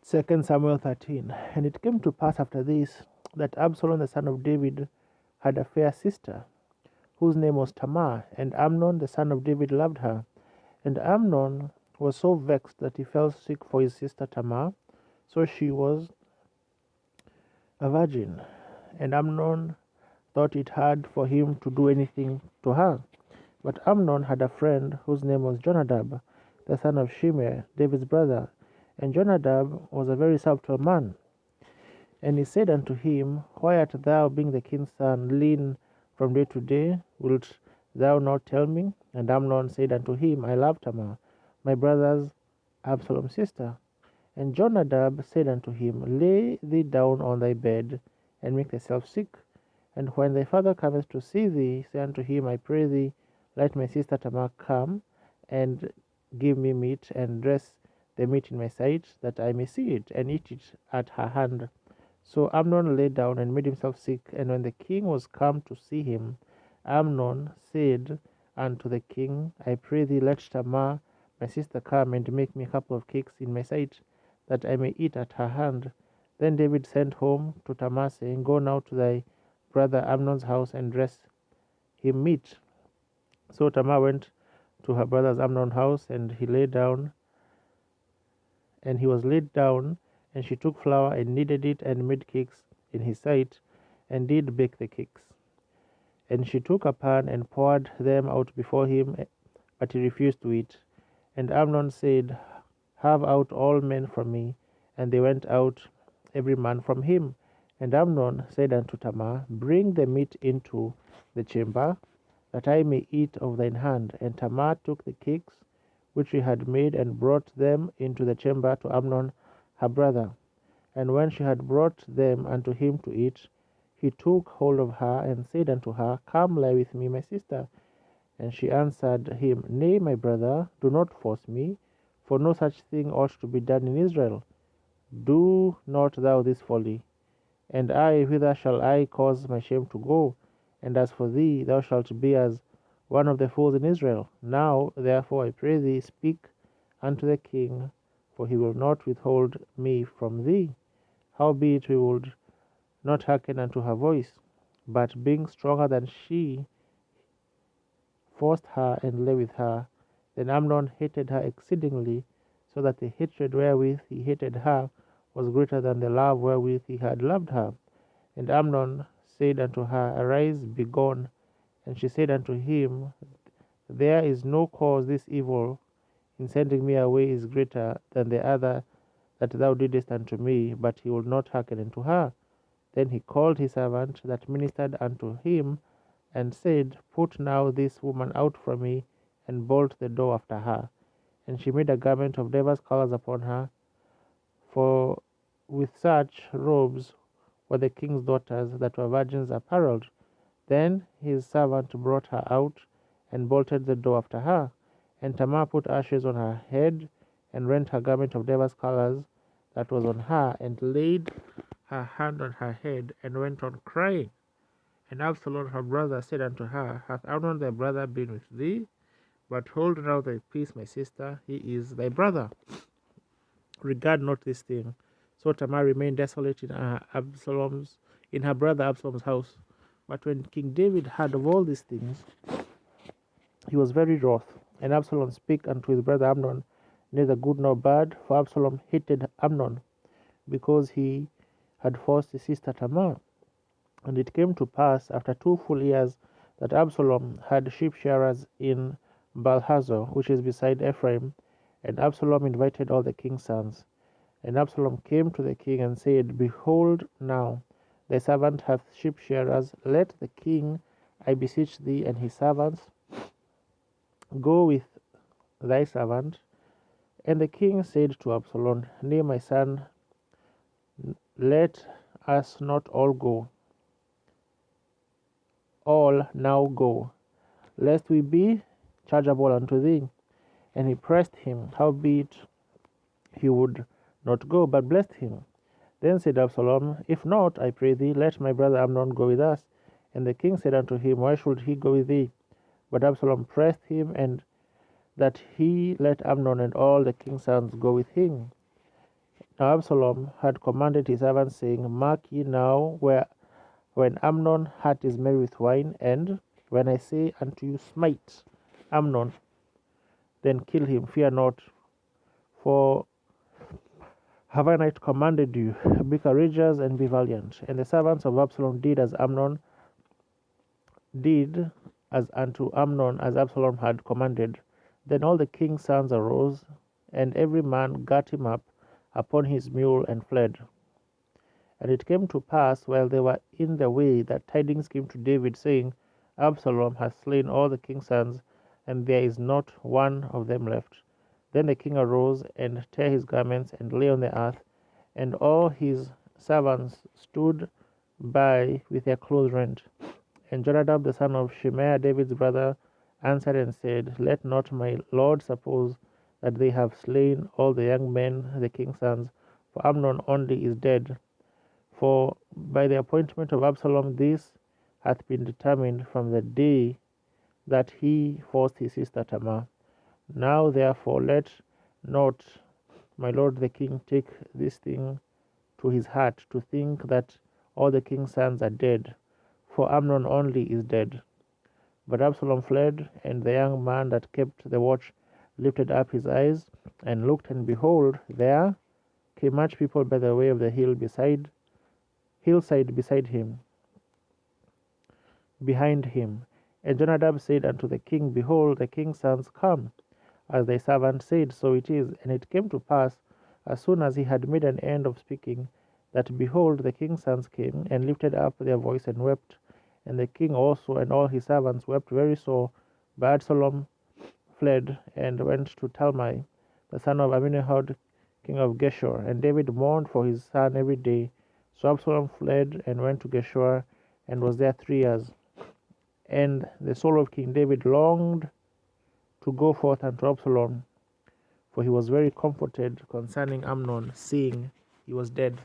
2 Samuel 13. And it came to pass after this that Absalom the son of David had a fair sister, whose name was Tamar, and Amnon the son of David loved her. And Amnon was so vexed that he fell sick for his sister Tamar, so she was a virgin. And Amnon thought it hard for him to do anything to her. But Amnon had a friend whose name was Jonadab, the son of Shimei, David's brother. And Jonadab was a very subtle man. And he said unto him, Why art thou, being the king's son, lean from day to day? Wilt thou not tell me? And Amnon said unto him, I love Tamar, my brother's Absalom's sister. And Jonadab said unto him, Lay thee down on thy bed, and make thyself sick. And when thy father cometh to see thee, say unto him, I pray thee, let my sister Tamar come, and give me meat, and dress the meat in my sight, that I may see it, and eat it at her hand. So Amnon lay down and made himself sick. And when the king was come to see him, Amnon said unto the king, I pray thee, let Tamar my sister come, and make me a couple of cakes in my sight, that I may eat at her hand. Then David sent home to Tamar, saying, Go now to thy brother Amnon's house, and dress him meat. So Tamar went to her brother's Amnon's house, and he was laid down, and she took flour and kneaded it, and made cakes in his sight, and did bake the cakes. And she took a pan and poured them out before him, but he refused to eat. And Amnon said, Have out all men from me. And they went out, every man from him. And Amnon said unto Tamar, Bring the meat into the chamber, that I may eat of thine hand. And Tamar took the cakes which she had made, and brought them into the chamber to Amnon her brother. And when she had brought them unto him to eat, he took hold of her, and said unto her, Come lie with me, my sister. And she answered him, Nay, my brother, do not force me, for no such thing ought to be done in Israel. Do not thou this folly. And I, whither shall I cause my shame to go? And as for thee, thou shalt be as one of the fools in Israel. Now, therefore, I pray thee, speak unto the king, for he will not withhold me from thee. Howbeit we would not hearken unto her voice, but being stronger than she, forced her and lay with her. Then Amnon hated her exceedingly, so that the hatred wherewith he hated her was greater than the love wherewith he had loved her. And Amnon said unto her, Arise, be gone. And she said unto him, There is no cause. This evil in sending me away is greater than the other that thou didst unto me. But he would not hearken unto her. Then he called his servant that ministered unto him, and said, Put now this woman out from me, and bolt the door after her. And she made a garment of divers colors upon her, for with such robes were the king's daughters that were virgins apparelled. Then his servant brought her out, and bolted the door after her. And Tamar put ashes on her head, and rent her garment of divers colors that was on her, and laid her hand on her head, and went on crying. And Absalom her brother said unto her, Hath Amnon thy brother been with thee? But hold now thy peace, my sister, he is thy brother. Regard not this thing. So Tamar remained desolate in her brother Absalom's house. But when King David heard of all these things, he was very wroth. And Absalom spake unto his brother Amnon, neither good nor bad, for Absalom hated Amnon, because he had forced his sister Tamar. And it came to pass after 2 full years that Absalom had sheep shearers in Baalhazor, which is beside Ephraim. And Absalom invited all the king's sons. And Absalom came to the king and said, Behold, now thy servant hath sheep shearers. Let the king, I beseech thee, and his servants go with thy servant. And the king said to Absalom, Nay, my son, let us not all now go, lest we be chargeable unto thee. And he pressed him, howbeit he would not go, but blessed him. Then said Absalom, If not, I pray thee, let my brother Amnon go with us. And the king said unto him, Why should he go with thee? But Absalom pressed him, and that he let Amnon and all the king's sons go with him. Now Absalom had commanded his servants, saying, Mark ye now when Amnon's heart is merry with wine, and when I say unto you, Smite Amnon, then kill him, fear not, for have I not commanded you? Be courageous and be valiant. And the servants of Absalom did as unto Amnon as Absalom had commanded. Then all the king's sons arose, and every man gat him up upon his mule and fled. And it came to pass, while they were in the way, that tidings came to David, saying, Absalom hath slain all the king's sons, and there is not one of them left. Then the king arose and tore his garments and lay on the earth, and all his servants stood by with their clothes rent. And Jonadab the son of Shimei, David's brother, answered and said, Let not my lord suppose that they have slain all the young men, the king's sons, for Amnon only is dead. For by the appointment of Absalom this hath been determined from the day that he forced his sister Tamar. Now therefore let not my lord the king take this thing to his heart, to think that all the king's sons are dead, for Amnon only is dead. But Absalom fled, and the young man that kept the watch lifted up his eyes, and looked, and behold, there came much people by the way of the hillside beside him, behind him. And Jonadab said unto the king, Behold, the king's sons come. As thy servant said, so it is. And it came to pass, as soon as he had made an end of speaking, that behold, the king's sons came, and lifted up their voice and wept. And the king also and all his servants wept very sore. But Absalom fled and went to Talmai, the son of Amminadab, king of Geshur. And David mourned for his son every day. So Absalom fled and went to Geshur, and was there 3 years. And the soul of King David longed to go forth unto Absalom, for he was very comforted concerning Amnon, seeing he was dead.